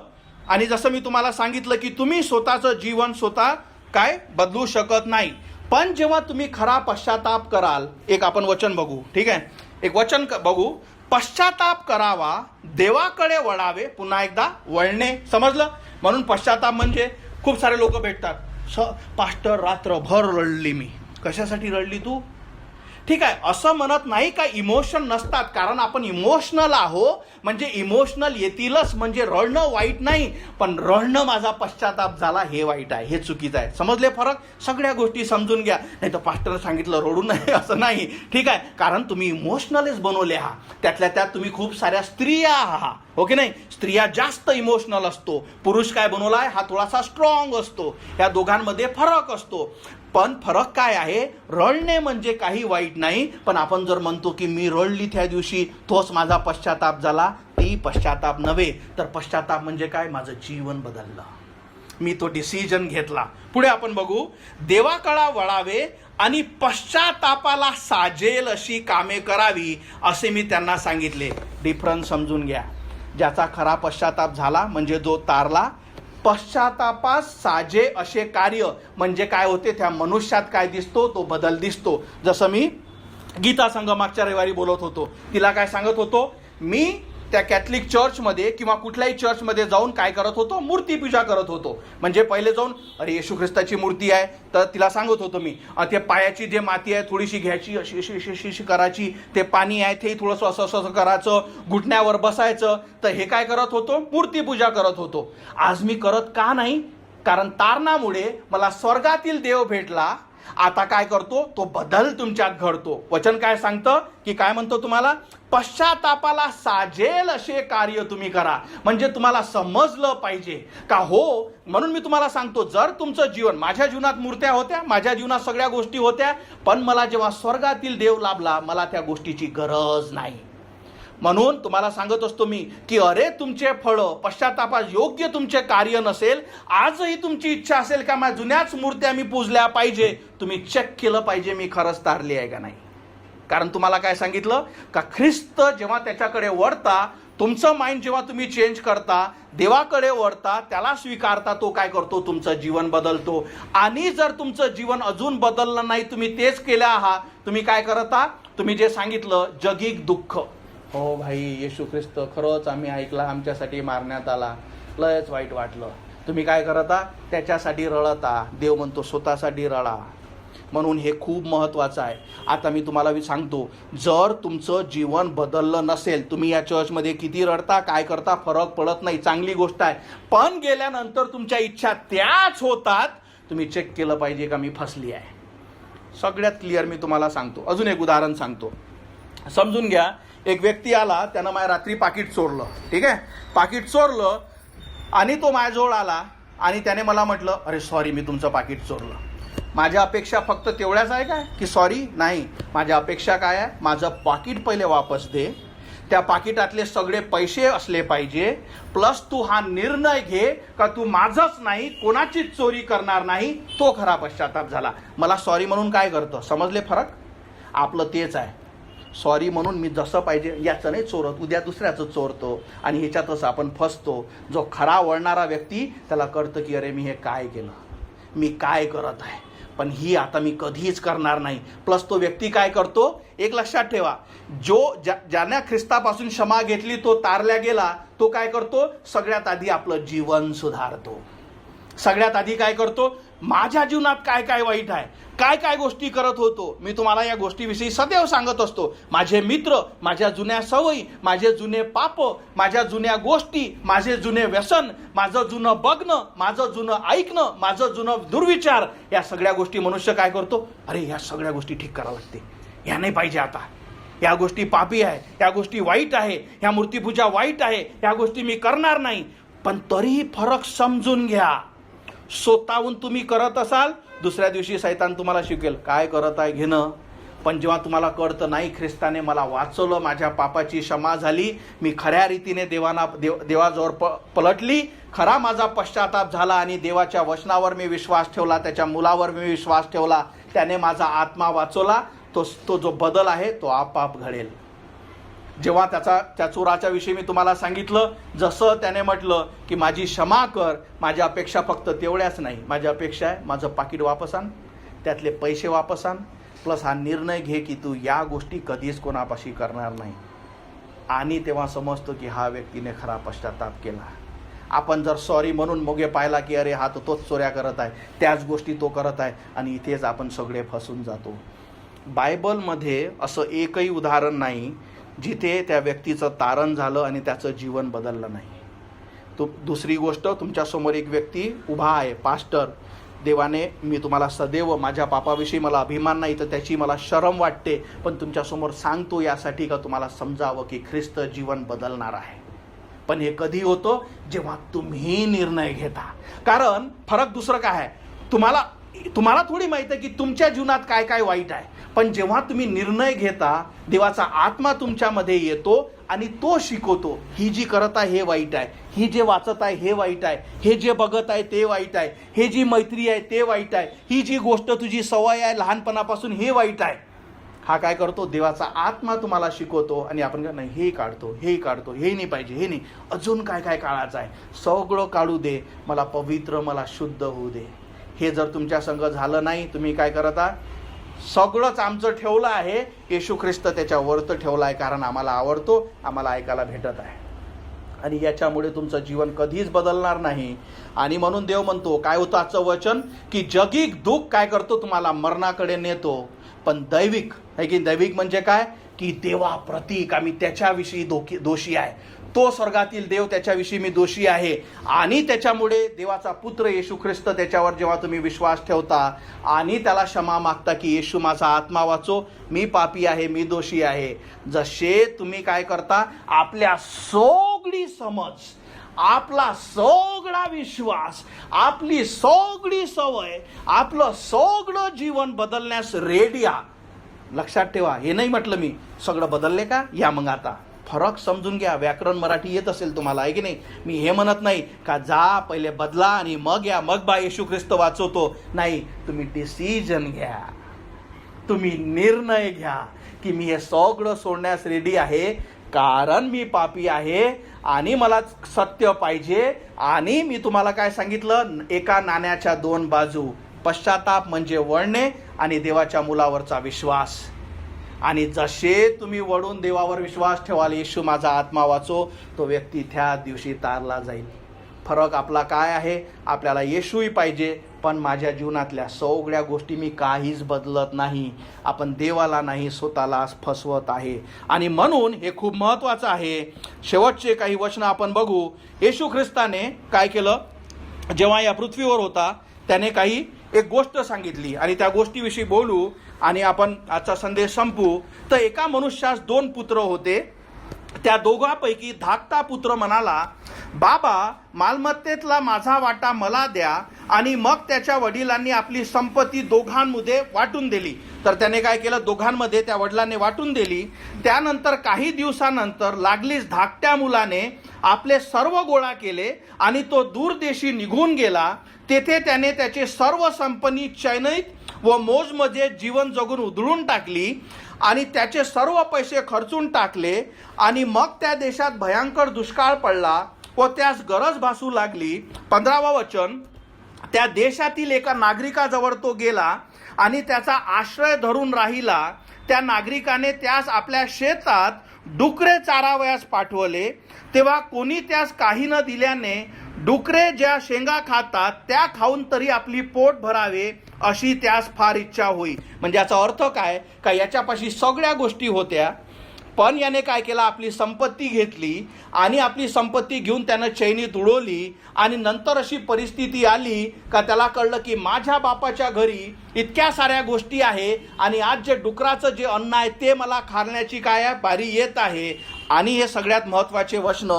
आणि जसं मी तुम्हाला सांगितलं की तुम्ही स्वतःचं जीवन स्वतः काय बदलू शकत नाही, पण जेव्हा तुम्ही खरा पश्चाताप कराल, एक आपण वचन बघू. ठीक आहे, एक वचन बघू. पश्चाताप करावा, देवाकडे वळावे. पुन्हा एकदा वळणे. समजलं? म्हणून पश्चाताप म्हणजे खूप सारे लोक भेटतात, पास्टर रात्रभर रडली मी. कशासाठी रडली तू? ठीक आहे, असं म्हणत नाही का इमोशन नसतात, कारण आपण इमोशनल आहो, म्हणजे इमोशनल येतीलच, म्हणजे रडणं वाईट नाही, पण रडणं माझा पश्चाताप झाला हे वाईट आहे, हे चुकीचं आहे. समजले फरक? सगळ्या गोष्टी समजून घ्या. नाही तर पास्टरने सांगितलं रडू नये असं नाही. ठीक आहे, कारण तुम्ही इमोशनलच बनवले आहात. त्यातल्या त्यात तुम्ही खूप साऱ्या स्त्रिया आहात, हो की नाही? स्त्रिया जास्त इमोशनल असतो, पुरुष काय बनवलाय हा थोडासा स्ट्रॉंग असतो. या दोघांमध्ये फरक असतो. पण फरक काय आहे? रडणे म्हणजे काही वाईट नाही, पण आपण जर म्हणतो की मी रडली त्या दिवशी, तोच माझा पश्चाताप झाला, ती पश्चाताप नव्हे. तर पश्चाताप म्हणजे काय? माझं जीवन बदललं, मी तो डिसिजन घेतला. पुढे आपण बघू. देवाकडे वळावे आणि पश्चातापाला साजेल अशी कामे करावी, असे मी त्यांना सांगितले. डिफरन्स समजून घ्या. ज्याचा खरा पश्चाताप झाला म्हणजे जो तारला, पश्चातापास साजे असे कार्य म्हणजे काय होते? त्या मनुष्यात काय दिसतो? तो बदल दिसतो. जसं मी गीता संघ मागच्या रविवारी बोलत होतो, तिला काय सांगत होतो? मी त्या कॅथलिक चर्चमध्ये किंवा कुठल्याही चर्चमध्ये जाऊन काय करत होतो? मूर्तीपूजा करत होतो. म्हणजे पहिले जाऊन अरे येशू ख्रिस्ताची मूर्ती आहे, तर तिला सांगत होतो मी ते पायाची जे माती आहे थोडीशी घ्यायची, अशी अशी अशी अशी करायची, ते पाणी आहे ते थोडंसं असं असं करायचं, घुटण्यावर बसायचं. तर हे काय करत होतो? मूर्तीपूजा करत होतो. आज मी करत का नाही? कारण तारणामुळे मला स्वर्गातील देव भेटला. आता काय करतो? तो बदल तुमच्यात घडतो. वचन काय सांगतं की काय म्हणतो तुम्हाला? पश्चातापाला साजेल असे कार्य तुम्ही करा. म्हणजे तुम्हाला समजलं पाहिजे का हो. म्हणून मी तुम्हाला सांगतो, जर तुमचं जीवन, माझ्या जीवनात मूर्त्या होत्या, माझ्या जीवनात सगळ्या गोष्टी होत्या, पण मला जेव्हा स्वर्गातील देव लाभला, मला त्या गोष्टीची गरज नाही. म्हणून तुम्हाला सांगत असतो मी की अरे तुमचे फळं पश्चातापास योग्य तुमचे कार्य नसेल, आजही तुमची इच्छा असेल का माझ्या जुन्याच मूर्त्या मी पूजल्या पाहिजे, तुम्ही चेक केलं पाहिजे मी खरंच तारली आहे का नाही. कारण तुम्हाला काय सांगितलं का ख्रिस्त जेव्हा त्याच्याकडे वळता, तुमचं माइंड जेव्हा तुम्ही चेंज करता, देवाकडे वळता, त्याला स्वीकारता, तो काय करतो? तुमचं जीवन बदलतो. आणि जर तुमचं जीवन अजून बदललं नाही, तुम्ही तेच केलं आहात, तुम्ही काय करत आहात? तुम्ही जे सांगितलं जगिक दुःख, हो भाई येशू ख्रिस्त खरंच आम्ही ऐकला, आमच्यासाठी मारण्यात आला, लयच वाईट वाटलं. तुम्ही काय करता? त्याच्यासाठी रडता. देव म्हणतो स्वतःसाठी रडा. म्हणून हे खूप महत्त्वाचं आहे. आता मी तुम्हाला सांगतो, जर तुमचं जीवन बदललं नसेल, तुम्ही या चर्चमध्ये किती रडता, काय करता, फरक पडत नाही, चांगली गोष्ट आहे. पण गेल्यानंतर तुमच्या इच्छा त्याच होतात, तुम्ही चेक केलं पाहिजे का मी फसली आहे. सगळ्यात क्लिअर मी तुम्हाला सांगतो. अजून एक उदाहरण सांगतो, समजून घ्या. एक व्यक्ती आला, त्यानं माझ्या रात्री पाकिट चोरलं. ठीक आहे, पाकिट चोरलं आणि तो माझ्याजवळ आला आणि त्याने मला म्हटलं अरे सॉरी मी तुमचं पाकिट चोरलं. माझ्या अपेक्षा फक्त तेवढ्याच आहे काय की सॉरी? नाही, माझ्या अपेक्षा काय आहे? माझं पाकिट पहिले वापस दे, त्या पाकिटातले सगळे पैसे असले पाहिजे, प्लस तू हा निर्णय घे का तू माझंच नाही कोणाचीच चोरी करणार नाही. तो खरा पश्चाताप झाला. मला सॉरी म्हणून काय करतं? समजले फरक? आपलं तेच आहे. सॉरी म्हणून मी जसं पाहिजे याचं नाही चोरत, उद्या दुसऱ्याचं चोरतो आणि ह्याच्यातच आपण फसतो. जो खरा वळणारा व्यक्ती त्याला कळतं की अरे मी हे काय केलं, मी काय करत आहे, पण ही आता मी कधीच करणार नाही. प्लस तो व्यक्ती काय करतो? एक लक्षात ठेवा, ज्याने ख्रिस्तापासून क्षमा घेतली तो तारल्या गेला, तो काय करतो? सगळ्यात आधी आपलं जीवन सुधारतो. सगळ्यात आधी काय करतो? माझ्या जीवनात काय काय वाईट आहे, काय काय गोष्टी करत होतो, मी तुम्हाला या गोष्टीविषयी सदैव सांगत असतो. माझे मित्र, माझ्या जुन्या सवयी, माझे जुने पाप, माझ्या जुन्या गोष्टी, माझे जुने व्यसन, माझं जुनं बघणं, माझं जुनं ऐकणं, माझं जुनं दुर्विचार, या सगळ्या गोष्टी मनुष्य काय करतो? अरे या सगळ्या गोष्टी ठीक करावं लागते, ह्या नाही पाहिजे आता, या गोष्टी पापी आहे, या गोष्टी वाईट आहे, ह्या मूर्तीपूजा वाईट आहे, या गोष्टी मी करणार नाही. पण तरीही फरक समजून घ्या. स्वतःहून तुम्ही करत असाल, दुसऱ्या दिवशी सैतान तुम्हाला शिकेल काय करत आहे घेणं. पण जेव्हा तुम्हाला कळतं नाही, ख्रिस्ताने मला वाचवलं, माझ्या पापाची क्षमा झाली, मी खऱ्या रीतीने देवाजवळ पलटली, खरा माझा पश्चाताप झाला आणि देवाच्या वचनावर मी विश्वास ठेवला, त्याच्या मुलावर मी विश्वास ठेवला, त्याने माझा आत्मा वाचवला, तो जो बदल आहे तो आपोआप घडेल. जेव्हा त्या चोराच्या विषयी मी तुम्हाला सांगितलं, जसं त्याने म्हटलं की माझी क्षमा कर, माझ्या अपेक्षा फक्त तेवढ्याच नाही, माझी अपेक्षा आहे माझं पाकिट वापस आण, त्यातले पैसे वापस आण, प्लस हा निर्णय घे की तू या गोष्टी कधीच कोणापाशी करणार नाही. आणि तेव्हा समजतो की हा व्यक्तीने खरा पश्चाताप केला. आपण जर सॉरी म्हणून मोगे पाहिला की अरे हा तर तोच चोऱ्या करत आहे, त्याच गोष्टी तो करत आहे, आणि इथेच आपण सगळे फसून जातो. बायबलमध्ये असं एकही उदाहरण नाही जिथे त्या व्यक्तीचं तारण झालं आणि त्याचं जीवन बदललं नाही. दुसरी गोष्ट, तुमच्यासमोर एक व्यक्ती उभा आहे, पास्टर, देवाने मी तुम्हाला सदैव, माझ्या पापाविषयी मला अभिमान नाही तर त्याची मला शरम वाटते, पण तुमच्यासमोर सांगतो यासाठी का तुम्हाला समजावं की ख्रिस्त जीवन बदलणार आहे. पण हे कधी होतं? जेव्हा तुम्ही निर्णय घेता. कारण फरक दुसरं काय आहे, तुम्हाला थोडी माहिती आहे की तुमच्या जीवनात काय काय वाईट आहे, पण जेव्हा तुम्ही निर्णय घेता, देवाचा आत्मा तुमच्यामध्ये येतो आणि तो शिकवतो, ही जी करत आहे हे वाईट आहे, ही जे वाचत आहे हे वाईट आहे, हे जे बघत आहे ते वाईट आहे, हे जी मैत्री आहे ते वाईट आहे, ही जी गोष्ट तुझी सवय आहे लहानपणापासून हे वाईट आहे. हा काय करतो? देवाचा आत्मा तुम्हाला शिकवतो आणि आपण नाही हे काढतो, हे नाही पाहिजे, हे नाही, अजून काय काय काढायचं आहे, सगळं काढू दे, मला पवित्र, मला शुद्ध होऊ दे. हे जर तुमच्या संग झालं नाही, तुम्ही काय करत आहात? सगळंच आमचं ठेवलं आहे, येशू ख्रिस्त त्याच्यावरतं ठेवलं आहे, कारण आम्हाला आवडतो, आम्हाला ऐकायला भेटत आहे, आणि याच्यामुळे तुमचं जीवन कधीच बदलणार नाही. आणि म्हणून देव म्हणतो, काय होतं आजचं वचन, की जगिक दुःख काय करतो? तुम्हाला मरणाकडे नेतो, पण दैविक आहे की दैविक म्हणजे काय, की देवा प्रतीक, आम्ही त्याच्याविषयी दोषी आहे, तो स्वर्गातील देव, त्याच्याविषयी मी दोषी आहे, आणि त्याच्यामुळे देवाचा पुत्र येशू ख्रिस्त, त्याच्यावर जेव्हा तुम्ही विश्वास ठेवता आणि त्याला क्षमा मागता की येशू माझा आत्मा वाचो, मी पापी आहे, मी दोषी आहे, जसे तुम्ही काय करता, आपल्या सगळी समज, आपला सगळा विश्वास, आपली सगळी सवय, आपलं सगळं जीवन बदलण्यास रेडी आ. लक्षात ठेवा, हे नाही म्हटलं मी सगळं बदलले का, या मग आता फरक समजून घ्या. व्याकरण मराठी येत असेल तुम्हाला, आहे की नाही? मी हे म्हणत नाही का जा पहिले बदला आणि मग या, मग बा येशू ख्रिस्त वाचवतो, नाही. तुम्ही डिसिजन घ्या, तुम्ही निर्णय घ्या की मी हे सगळं सोडण्यास रेडी आहे, कारण मी पापी आहे आणि मला सत्य पाहिजे. आणि मी तुम्हाला काय सांगितलं, एका नाण्याच्या दोन बाजू, पश्चाताप म्हणजे वळणे आणि देवाच्या मुलावरचा विश्वास. आणि जसे तुम्ही वळून देवावर विश्वास ठेवाल, येशू माझा आत्मा वाचो, तो व्यक्ती त्या दिवशी तारला जाईल. फरक आपला काय आहे, आपल्याला येशूही पाहिजे, पण माझ्या जीवनातल्या सगळ्या गोष्टी मी काहीच बदलत नाही. आपण देवाला नाही, स्वतःला फसवत आहे. आणि म्हणून हे खूप महत्त्वाचं आहे. शेवटचे काही वचनं आपण बघू. येशू ख्रिस्ताने काय केलं, जेव्हा या पृथ्वीवर होता, त्याने काही एक गोष्ट सांगितली आणि त्या गोष्टीविषयी बोलू आणि आपण आजचा संदेश संपू. तर एका मनुष्यास 2 पुत्र होते. त्या दोघांपैकी धाकटा पुत्र म्हणाला, बाबा, मालमत्तेतला माझा वाटा मला द्या. आणि मग त्याच्या वडिलांनी आपली संपत्ती दोघांमध्ये वाटून दिली. तर त्याने काय केलं, दोघांमध्ये त्या वडिलांनी वाटून दिली. त्यानंतर काही दिवसानंतर लागलीच धाकट्या मुलाने आपले सर्व गोळा केले आणि तो दूरदेशी निघून गेला. तेथे त्याने त्याचे सर्व संपत्ती चैनीत व मोजमध्ये जीवन जगून उधळून टाकली आणि त्याचे सर्व पैसे खर्चून टाकले. आणि मग त्या देशात भयंकर दुष्काळ पडला व त्यास गरज भासू लागली. 15वा वचन, त्या देशातील एका नागरिकाजवळ तो गेला आणि त्याचा आश्रय धरून राहिला. त्या नागरिकाने त्यास आपल्या शेतात डुकरे चारावयास पाठवले. तेव्हा कोणी त्यास काही न दिल्याने डुकरे ज्या शेंगा खातात त्या खाऊन तरी आपली पोट भरावे अशी त्यास फार इच्छा होई. म्हणजे याचा अर्थ काय, का याच्यापाशी सगळ्या गोष्टी होत्या, पण याने काय केलं, आपली संपत्ती घेतली आणि आपली संपत्ती घेऊन त्यानं चैनीत उडवली. आणि नंतर अशी परिस्थिती आली का त्याला कळलं की माझ्या बापाच्या घरी इतक्या साऱ्या गोष्टी आहे आणि आज जे डुकराचं जे अन्न आहे ते मला खाण्याची काय बारी येत आहे. आणि हे सगळ्यात महत्त्वाचे वचन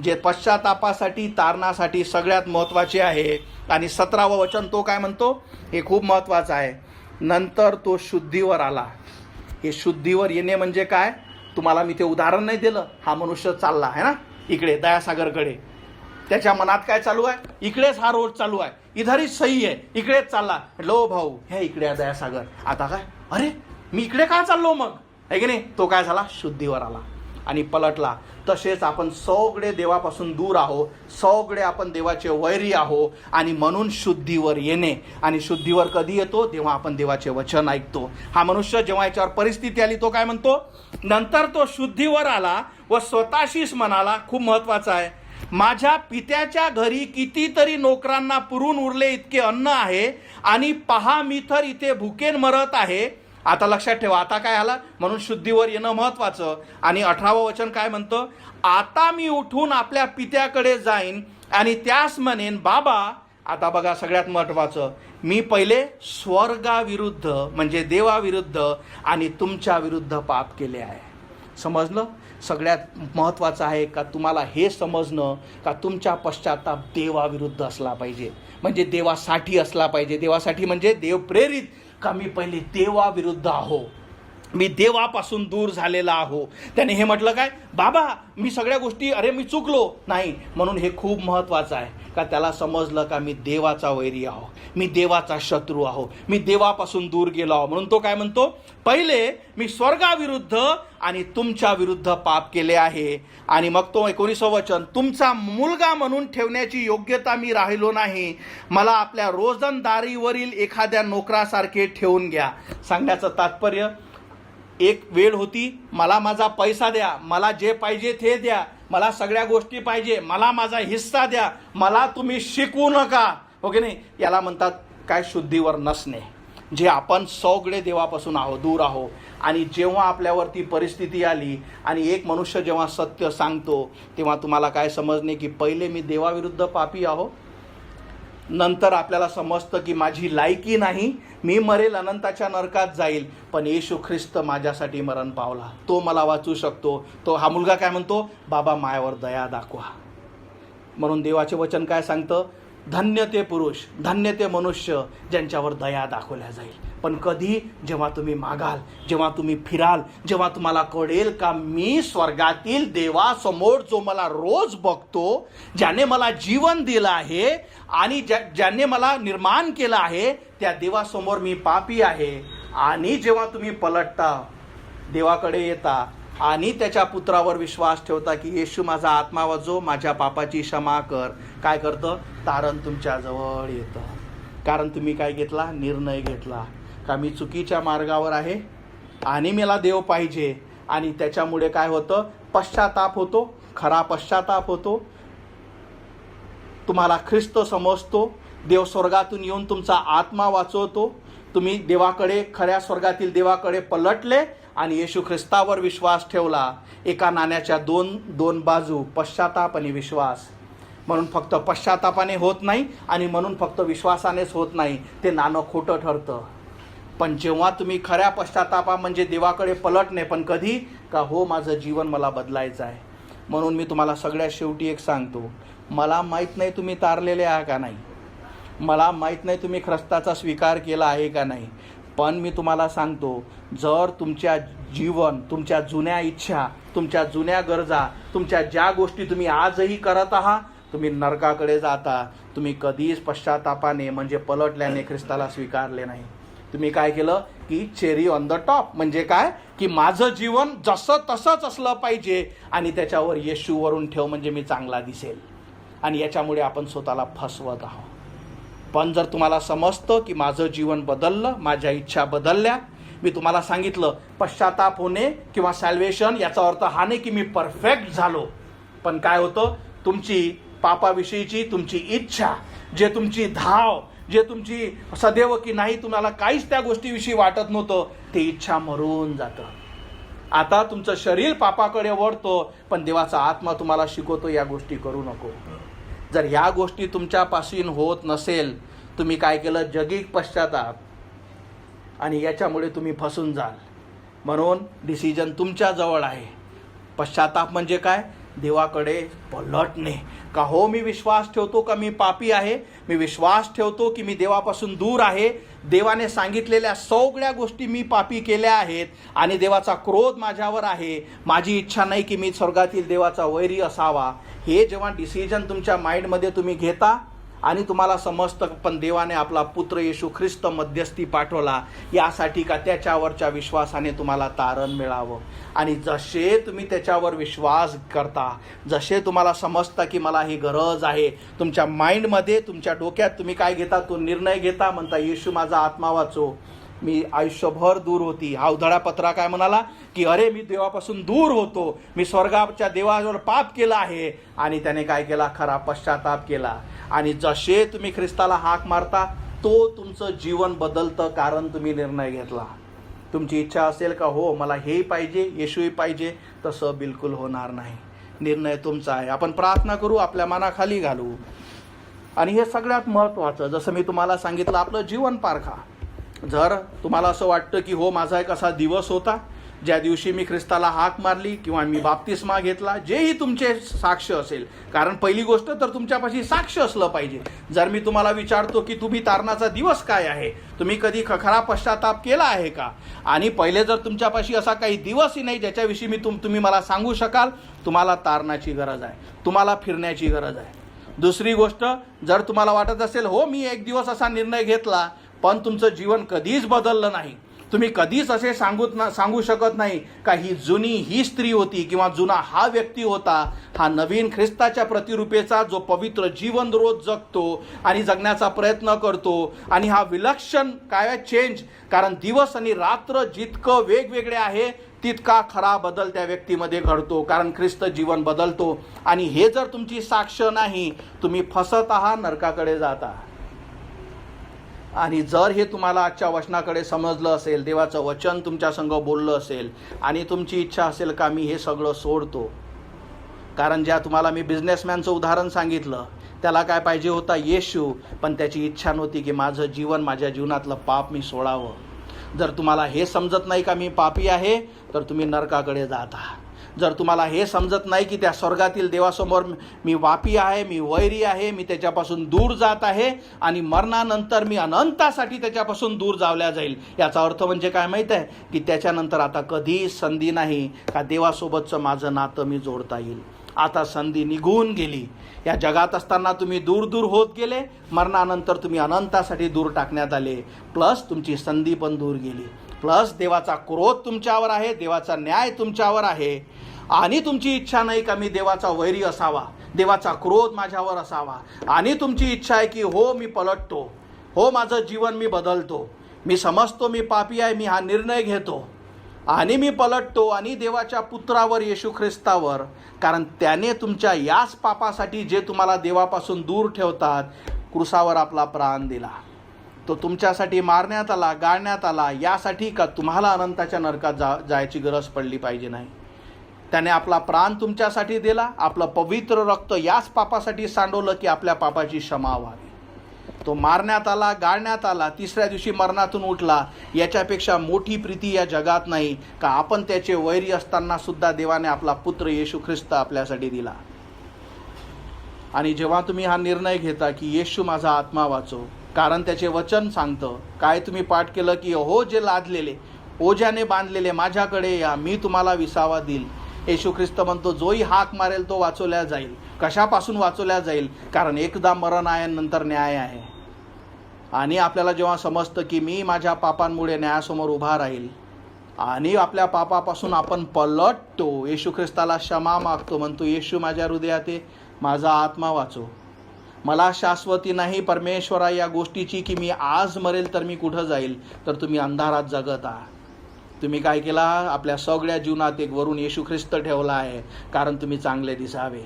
जे पश्चातापासाठी, तारणासाठी सगळ्यात महत्त्वाचे आहे. आणि 17वं वचन तो काय म्हणतो, हे खूप महत्त्वाचं आहे. नंतर तो शुद्धीवर आला. हे शुद्धीवर येणे म्हणजे काय? तुम्हाला मी ते उदाहरण नाही दिलं. हा मनुष्य चालला आहे ना इकडे दयासागरकडे, त्याच्या मनात काय चालू आहे? इकडेच हा रोड चालू आहे, इधर ही सही आहे, इकडेच चालला. लो भाऊ, हे इकडे आहे दयासागर. आता काय, अरे मी इकडे काय चाललो मग, आहे की नाही? तो काय झाला? शुद्धीवर आला आणि पलटला. तसेच आपण सगळे देवापासून दूर आहो, सगळे आपण देवाचे वैरी आहो, आणि म्हणून शुद्धीवर येणे. आणि शुद्धीवर कधी येतो? तेव्हा आपण देवाचे वचन ऐकतो. हा मनुष्य जेव्हा याच्यावर परिस्थिती आली, तो काय म्हणतो? नंतर तो शुद्धीवर आला व स्वतःशीच म्हणाला, खूप महत्वाचं आहे, माझ्या पित्याच्या घरी कितीतरी नोकरांना पुरून उरले इतके अन्न आहे, आणि पहा मी तर इथे भुकेन मरत आहे. आता लक्षात ठेवा, आता काय आला? म्हणून शुद्धीवर येणं महत्वाचं. आणि 18वं वचन काय म्हणतं? आता मी उठून आपल्या पित्याकडे जाईन आणि त्यास म्हणेन, बाबा, आता बघा सगळ्यात महत्वाचं, मी पहिले स्वर्गाविरुद्ध म्हणजे देवाविरुद्ध आणि तुमच्या विरुद्ध पाप केले आहे. समजलं? सगळ्यात महत्त्वाचं आहे का तुम्हाला हे समजणं का तुमच्या पश्चाताप देवाविरुद्ध असला पाहिजे, म्हणजे देवासाठी असला पाहिजे. देवासाठी म्हणजे देव प्रेरित, का मी पहिले देवाविरुद्ध आहो, मी देवापासून दूर झालेला आहो. त्याने हे म्हटलं काय? बाबा, मी सगळ्या गोष्टी, अरे मी चुकलो नाही. म्हणून हे खूप महत्त्वाचं आहे का त्याला समजलं का मी देवाचा वैरी आहो, मी देवाचा शत्रू आहो, मी देवापासून दूर गेलो आहो. म्हणून तो काय म्हणतो? पहिले मी स्वर्गाविरुद्ध आणि तुमच्या विरुद्ध पाप केले आहे. आणि मग तो 19वं वचन, तुमचा मुलगा म्हणून ठेवण्याची योग्यता मी राहिलो नाही, मला आपल्या रोजंदारीवरील एखाद्या नोकरासारखे ठेवून घ्या. सांगण्याचं तात्पर्य, एक वेळ होती, मला माझा पैसा द्या, मला जे पाहिजे ते द्या, मला सगळ्या गोष्टी पाहिजे, मला माझा हिस्सा द्या, मला तुम्ही शिकवू नका. हो की नाही? याला म्हणतात काय? शुद्धीवर नसणे. जे आपण सगळे देवापासून आहो, दूर आहो. आणि जेव्हा आपल्यावरती परिस्थिती आली आणि एक मनुष्य जेव्हा सत्य सांगतो, तेव्हा तुम्हाला काय समजणे की पहिले मी देवाविरुद्ध पापी आहो. नंतर आपल्याला समजतं की माझी लायकी नाही, मी मरेल, अनंताच्या नरकात जाईल, पण येशू ख्रिस्त माझ्यासाठी मरण पावला, तो मला वाचू शकतो. तो हा मुलगा काय म्हणतो? बाबा, मायावर दया दाखवा. म्हणून देवाचे वचन काय सांगतं? धन्य ते पुरुष, धन्य ते मनुष्य ज्यांच्यावर दया दाखवल्या जाईल. पण कधी? जेव्हा तुम्ही मागाल, जेव्हा तुम्ही फिराल, जेव्हा तुम्हाला कळेल का मी स्वर्गातील देवासमोर जो मला रोज बघतो, ज्याने मला जीवन दिलं आहे आणि ज्याने मला निर्माण केलं आहे, त्या देवासमोर मी पापी आहे. आणि जेव्हा तुम्ही पलटता, देवाकडे येता आणि त्याच्या पुत्रावर विश्वास ठेवता की येशू माझा आत्मा वाजव, माझ्या पापाची क्षमा कर, काय करतं? तारण तुमच्या जवळ येतं. कारण तुम्ही काय घेतला? निर्णय घेतला का मी चुकीच्या मार्गावर आहे आणि मला देव पाहिजे. आणि त्याच्यामुळे काय होतं? पश्चाताप होतो, खरा पश्चाताप होतो. तुम्हाला ख्रिस्त समजतो, देव स्वर्गातून येऊन तुमचा आत्मा वाचवतो. तुम्ही देवाकडे, खऱ्या स्वर्गातील देवाकडे पलटले आणि येशू ख्रिस्तावर विश्वास ठेवला. एका नाण्याच्या दोन बाजू, पश्चाताप आणि विश्वास. म्हणून फक्त पश्चातापाने होत नाही आणि म्हणून फक्त विश्वासानेच होत नाही, ते नाणं खोटं ठरतं. पण जेव्हा तुम्ही खऱ्या पश्चातापा म्हणजे देवाकडे पलटणे, पण कधी? का हो माझं जीवन मला बदलायचं आहे. म्हणून मी तुम्हाला सगळ्यात शेवटी एक सांगतो, मला माहीत नाही तुम्ही तारलेले आहे का नाही, मला माहीत नाही तुम्ही ख्रिस्ताचा स्वीकार केला आहे का नाही, पण मी तुम्हाला सांगतो, जर तुमच्या जीवन, तुमच्या जुन्या इच्छा, तुमच्या जुन्या गरजा, तुमच्या ज्या गोष्टी तुम्ही आजही करत आहात, तुम्ही नरकाकडे जाता. तुम्ही कधीच पश्चातापाने म्हणजे पलटल्याने ख्रिस्ताला स्वीकारले नाही. तुम्ही काय केलं की चेरी ऑन द टॉप, म्हणजे काय की माझं जीवन जसं तसंच असलं पाहिजे आणि त्याच्यावर येशूवरून ठेव म्हणजे मी चांगला दिसेल. आणि याच्यामुळे आपण स्वतःला फसवत आहोत. पण जर तुम्हाला समजतं की माझं जीवन बदललं, माझ्या इच्छा बदलल्या, मी तुम्हाला सांगितलं पश्चाताप होणे किंवा सॅल्वेशन याचा अर्थ हा नाही की मी परफेक्ट झालो. पण काय होतं? तुमची पापाविषयीची तुमची इच्छा, जे तुमची धाव, जे तुमची सदैव की नाही तुम्हाला काहीच त्या गोष्टीविषयी वाटत नव्हतं, ते इच्छा मरून जातं. आता तुमचं शरीर पापाकडे वळतो, पण देवाचा आत्मा तुम्हाला शिकवतो या गोष्टी करू नको. जर या गोष्टी तुमच्यापासून होत नसेल, तुम्ही काय केलं? जगिक पश्चाताप, आणि याच्यामुळे तुम्ही फसून जाल. म्हणून डिसिजन तुमच्या जवळ आहे. पश्चाताप म्हणजे काय? देवाकडे पलटणे. का हो मी विश्वास ठेवतो का मी पापी आहे, मी विश्वास ठेवतो की मी देवापासून दूर आहे, देवाने सांगितलेल्या सगळ्या गोष्टी मी पापी केल्या आहेत आणि देवाचा क्रोध माझ्यावर आहे, माझी इच्छा नाही की मी स्वर्गातील देवाचा वैरी असावा. हे जेव्हा डिसिजन तुमच्या माइंडमध्ये तुम्ही घेता आणि तुम्हाला समजतं पण देवाने आपला पुत्र येशू ख्रिस्त मध्यस्थी पाठवला यासाठी का त्याच्यावरच्या विश्वासाने तुम्हाला तारण मिळावं. आणि जसे तुम्ही त्याच्यावर विश्वास करता, जसे तुम्हाला समजता की मला ही गरज आहे, तुमच्या माइंडमध्ये तुमच्या डोक्यात तुम्ही काय घेता, तो निर्णय घेता, म्हणता येशू माझा आत्मा वाचो. मी आयुष्यभर दूर होती. हा उधळा पत्रा काय म्हणाला की अरे मी देवापासून दूर होतो, मी स्वर्गाच्या देवावर पाप केला आहे. आणि त्याने काय केला, खरा पश्चाताप केला. आणि जसे तुम्ही ख्रिस्ताला हाक मारता तो तुमचं जीवन बदलतं, कारण तुम्ही निर्णय घेतला. तुमची इच्छा असेल का हो मला हेही पाहिजे येशूही पाहिजे, तसं बिलकुल होणार नाही. निर्णय तुमचा आहे. आपण प्रार्थना करू, आपल्या मनाखाली घालू. आणि हे सगळ्यात महत्त्वाचं, जसं मी तुम्हाला सांगितलं, आपलं जीवन पारखा. जर तुम्हाला असं वाटतं की हो माझा एक असा दिवस होता ज्या दिवशी मी ख्रिस्ताला हाक मारली किंवा मी बाप्तिस्मा घेतला, जेही तुमचे साक्ष असेल, कारण पहिली गोष्ट तर तुमच्यापाशी साक्ष असलं पाहिजे. जर मी तुम्हाला विचारतो की तुम्ही तारणाचा दिवस काय आहे, तुम्ही कधी खरा पश्चाताप केला आहे का, आणि पहिले जर तुमच्यापाशी असा काही दिवसही नाही ज्याच्याविषयी तुम्ही मला सांगू शकाल, तुम्हाला तारणाची गरज आहे, तुम्हाला फिरण्याची गरज आहे. दुसरी गोष्ट, जर तुम्हाला वाटत असेल हो मी एक दिवस असा निर्णय घेतला पण तुमचं जीवन कधीच बदललं नाही, तुम्ही कधीच असे सांगू शकत नाही का ही जुनी ही स्त्री होती किंवा जुना हा व्यक्ती होता, हा नवीन ख्रिस्ताच्या प्रतिरूपेचा जो पवित्र जीवन रोज जगतो आणि जगण्याचा प्रयत्न करतो. आणि हा विलक्षण काय चेंज, कारण दिवस आणि रात्र जितकं वेगवेगळे आहे तितका खरा बदल त्या व्यक्तीमध्ये घडतो, कारण ख्रिस्त जीवन बदलतो. आणि हे जर तुमची साक्ष नाही, तुम्ही फसत आहात, नरकाकडे जाता. आणि जर हे तुम्हाला आजच्या वचनाकडे समजलं असेल, देवाचं वचन तुमच्या संग बोललं असेल आणि तुमची इच्छा असेल का मी हे सगळं सोडतो, कारण ज्या तुम्हाला मी बिझनेसमॅनचं उदाहरण सांगितलं त्याला काय पाहिजे होता, येशू, पण त्याची इच्छा नव्हती की माझं जीवन, माझ्या जीवनातलं पाप मी सोडावं. जर तुम्हाला हे समजत नाही का मी पापी आहे, तर तुम्ही नरकाकडे जाता. जर तुम्हाला हे समजत नाही की त्या स्वर्गातील देवासमोर मी पापी आहे, मी वैरी आहे, मी त्याच्यापासून दूर जात आहे आणि मरणानंतर मी अनंतासाठी त्याच्यापासून दूर जावल्या जाईल, याचा अर्थ म्हणजे काय माहीत आहे की त्याच्यानंतर आता कधी संधी नाही का देवासोबतचं माझं नातं मी जोडता येईल. आता संधी निघून गेली. या जगात असताना तुम्ही दूर दूर होत गेले, मरणानंतर तुम्ही अनंतासाठी दूर टाकण्यात आले, प्लस तुमची संधी पण दूर गेली, प्लस देवाचा क्रोध तुमच्यावर आहे, देवाचा न्याय तुमच्यावर आहे. आणि तुमची इच्छा नाही का मी देवाचा वैरी असावा, देवाचा क्रोध माझ्यावर असावा. आणि तुमची इच्छा आहे की हो मी पलटतो, हो माझं जीवन मी बदलतो, मी समजतो मी पापी आहे, मी हा निर्णय घेतो आणि मी पलटतो आणि देवाच्या पुत्रावर येशू ख्रिस्तावर, कारण त्याने तुमच्या याच पापासाठी जे तुम्हाला देवापासून दूर ठेवतात क्रूसावर आपला प्राण दिला. तो तुमच्यासाठी मारण्यात आला, गाळण्यात आला, यासाठी का तुम्हाला अनंताच्या नरकात जायची गरज पडली पाहिजे नाही. त्याने आपला प्राण तुमच्यासाठी दिला, आपलं पवित्र रक्त याच पापासाठी सांडवलं की आपल्या पापाची क्षमा व्हावी. तो मारण्यात आला, गाळण्यात आला, तिसऱ्या दिवशी मरणातून उठला. याच्यापेक्षा मोठी प्रीती या जगात नाही का आपण त्याचे वैरी असताना सुद्धा देवाने आपला पुत्र येशू ख्रिस्त आपल्यासाठी दिला. आणि जेव्हा तुम्ही हा निर्णय घेता की येशू माझा आत्मा वाचव, कारण त्याचे वचन सांगतं, काय तुम्ही पाठ केलं की हो जे लादलेले, ओझ्याने बांधलेले माझ्याकडे या, मी तुम्हाला विसावा देईल. येशू ख्रिस्त म्हणतो जोही हाक मारेल तो वाचवल्या जाईल. कशापासून वाचवल्या जाईल, कारण एकदा मरण आहे, नंतर न्याय आहे. आणि आपल्याला जेव्हा समजतं की मी माझ्या पापांमुळे न्यायासमोर उभा राहील आणि आपल्या पापापासून आपण पलटतो, येशू ख्रिस्ताला क्षमा मागतो, म्हणतो येशू माझ्या हृदयात ये, माझा आत्मा वाचव, मला शाश्वती नाही परमेश्वरा या गोष्टीची की मी आज मरेल तर मी कुठं जाईल, तर तुम्ही अंधारात जगत आहात. तुम्ही काय केला, आपल्या सगळ्या जीवनात एक वरून येशू ख्रिस्त ठेवला आहे, कारण तुम्ही चांगले दिसावे,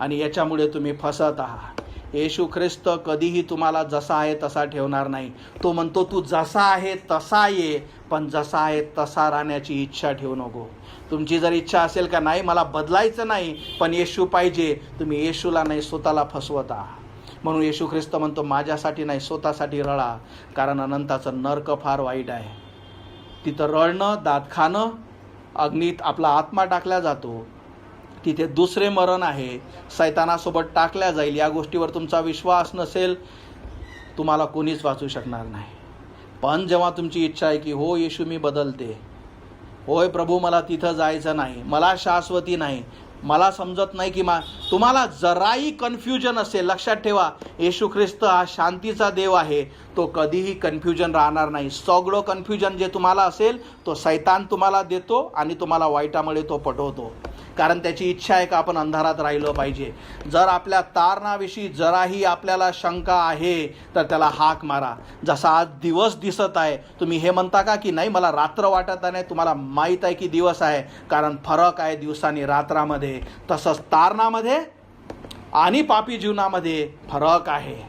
आणि याच्यामुळे तुम्ही फसत आहात. येशू ख्रिस्त कधीही तुम्हाला जसा आहे तसा ठेवणार नाही. तो म्हणतो तू जसा आहे तसा ये, पण जसा आहे तसा राहण्याची इच्छा ठेवू नको. तुमची जर इच्छा असेल का नाही मला बदलायचं नाही पण येशू पाहिजे, तुम्ही येशूला नाही स्वतःला फसवत आहात. म्हणून येशू ख्रिस्त म्हणतो माझ्यासाठी नाही स्वतःसाठी रडा, कारण अनंताचं नरक फार वाईट आहे. तिथं रडणं, दात खाणं, अग्नीत आपला आत्मा टाकला जातो. तिथे दुसरे मरण आहे, सैतानासोबत टाकल्या जाईल. या गोष्टीवर तुमचा विश्वास नसेल, तुम्हाला कोणीच वाचू शकणार नाही. पण जेव्हा तुमची इच्छा आहे की हो येशू मी बदलते, होय प्रभू मला तिथं जायचं नाही, मला शाश्वती नाही, मला समजत नाही की तुम्हाला जराही कन्फ्युजन असेल, लक्षात ठेवा येशू ख्रिस्त हा शांतीचा देव आहे. तो कधीही कन्फ्युजन राहणार नाही. सगळं कन्फ्युजन जे तुम्हाला असेल तो सैतान तुम्हाला देतो आणि तुम्हाला वाईटामुळे तो पटवतो. कारण त्याची इच्छा आहे का आपण अंधारात राहिलो पाहिजे. जर आपल्या तारणाविषयी जराही आपल्याला शंका आहे तर त्याला हाक मारा. जसा आज दिवस दिसत आहे, तुम्ही हे म्हणता का की नाही मला रात्र वाटत नाही, तुम्हाला माहीत आहे की दिवस आहे, कारण फरक आहे दिवसानी रात्रामध्ये. तसंच तारणामध्ये आणि पापी जीवनामध्ये फरक आहे.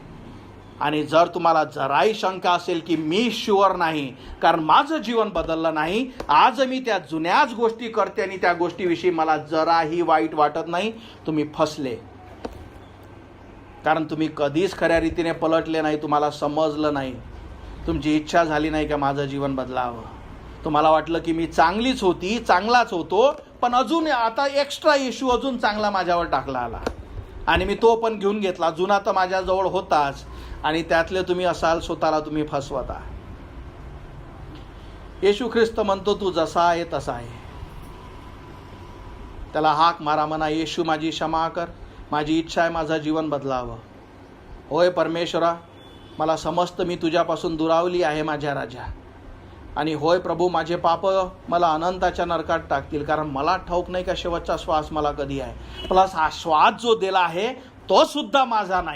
आणि जर तुम्हाला जराही शंका असेल की मी शुअर नाही कारण माझं जीवन बदललं नाही, आज मी त्या जुन्याच गोष्टी करते आणि त्या गोष्टीविषयी मला जराही वाईट वाटत नाही, तुम्ही फसले. कारण तुम्ही कधीच खऱ्या रीतीने पलटले नाही, तुम्हाला समजलं नाही, तुमची इच्छा झाली नाही का माझं जीवन बदलावं. तुम्हाला वाटलं की मी चांगलीच होती, चांगलाच होतो, पण अजून आता एक्स्ट्रा येशू अजून चांगला माझ्यावर टाकला आला आणि मी तो पण घेऊन घेतला. जुना तर माझ्याजवळ होताच आणि त्यातले तुम्ही असाल स्वतःला तुम्ही फसवता. येशू ख्रिस्त म्हणतो तू जसा आहे तसा आहे. त्याला हाक मारा, म्हणा येशू माझी क्षमा कर, माझी इच्छा आहे माझं जीवन बदलावं. होय परमेश्वरा मला समजतं मी तुझ्यापासून दुरावली आहे माझ्या राजा, आणि होय प्रभू माझे पाप मला अनंताच्या नरकात टाकतील, कारण मला ठाऊक नाही का शेवटचा श्वास मला कधी आहे. प्लस हा श्वास जो दिला आहे तो सुद्धा माझा नाही.